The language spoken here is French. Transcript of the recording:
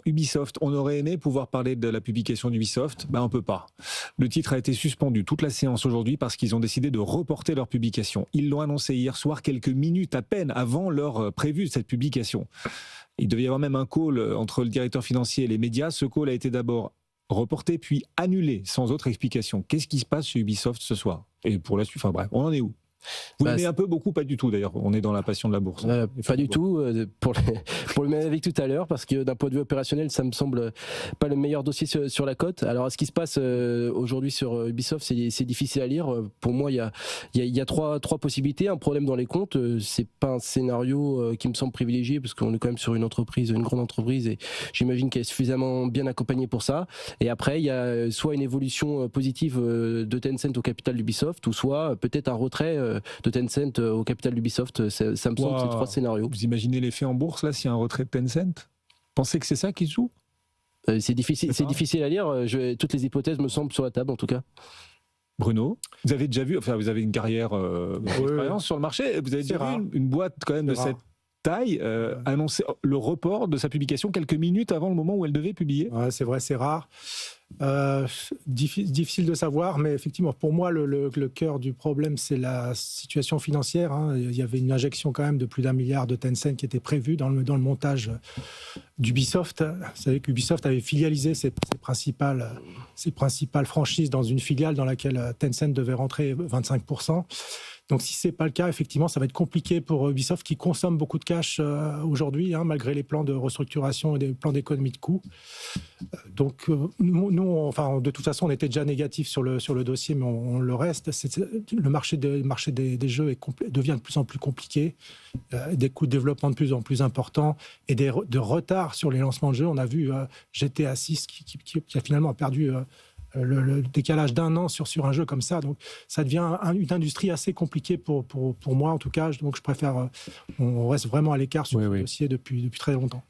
Ubisoft, on aurait aimé pouvoir parler de la publication d'Ubisoft, on peut pas. Le titre a été suspendu toute la séance aujourd'hui parce qu'ils ont décidé de reporter leur publication. Ils l'ont annoncé hier soir, quelques minutes à peine avant l'heure prévue de cette publication. Il devait y avoir même un call entre le directeur financier et les médias. Ce call a été d'abord reporté puis annulé sans autre explication. Qu'est-ce qui se passe chez Ubisoft ce soir? Et pour la suite, bref, on en est où? Vous l'aimez un peu, beaucoup, pas du tout d'ailleurs. On est dans la passion de la bourse. Pas du tout, pour le même avis que tout à l'heure, parce que d'un point de vue opérationnel, ça me semble pas le meilleur dossier sur la cote. Alors, ce qui se passe aujourd'hui sur Ubisoft, c'est difficile à lire. Pour moi, il y a trois possibilités. Un problème dans les comptes, c'est pas un scénario qui me semble privilégié, parce qu'on est quand même sur une grande entreprise, et j'imagine qu'elle est suffisamment bien accompagnée pour ça. Et après, il y a soit une évolution positive de Tencent au capital d'Ubisoft, ou soit peut-être un retrait de Tencent au capital d'Ubisoft. Ça me semble ces trois scénarios. Vous imaginez l'effet en bourse là, s'il y a un retrait de Tencent? Pensez que c'est ça qui se joue? C'est difficile à lire. Toutes les hypothèses me semblent sur la table en tout cas. Bruno, vous avez déjà vu, vous avez une carrière d'expérience sur le marché, vous avez déjà vu une boîte quand même de cette taille annoncer le report de sa publication quelques minutes avant le moment où elle devait publier? Ouais, c'est vrai, c'est rare. Difficile de savoir, mais effectivement, pour moi, le cœur du problème, c'est la situation financière. Il y avait une injection quand même de plus d'1 milliard de Tencent qui était prévue dans le montage d'Ubisoft. Vous savez qu'Ubisoft avait filialisé ses principales franchises dans une filiale dans laquelle Tencent devait rentrer 25%. Donc, si ce n'est pas le cas, effectivement, ça va être compliqué pour Ubisoft qui consomme beaucoup de cash aujourd'hui, malgré les plans de restructuration et des plans d'économie de coûts. Donc, nous, de toute façon, on était déjà négatif sur le dossier, mais on le reste. Le marché des jeux devient de plus en plus compliqué, des coûts de développement de plus en plus importants et de retard sur les lancements de jeux. On a vu GTA 6 qui a finalement perdu le décalage d'1 an sur un jeu comme ça. Donc, ça devient une industrie assez compliquée pour moi, en tout cas. Donc, je préfère... on reste vraiment à l'écart sur ce dossier depuis très longtemps.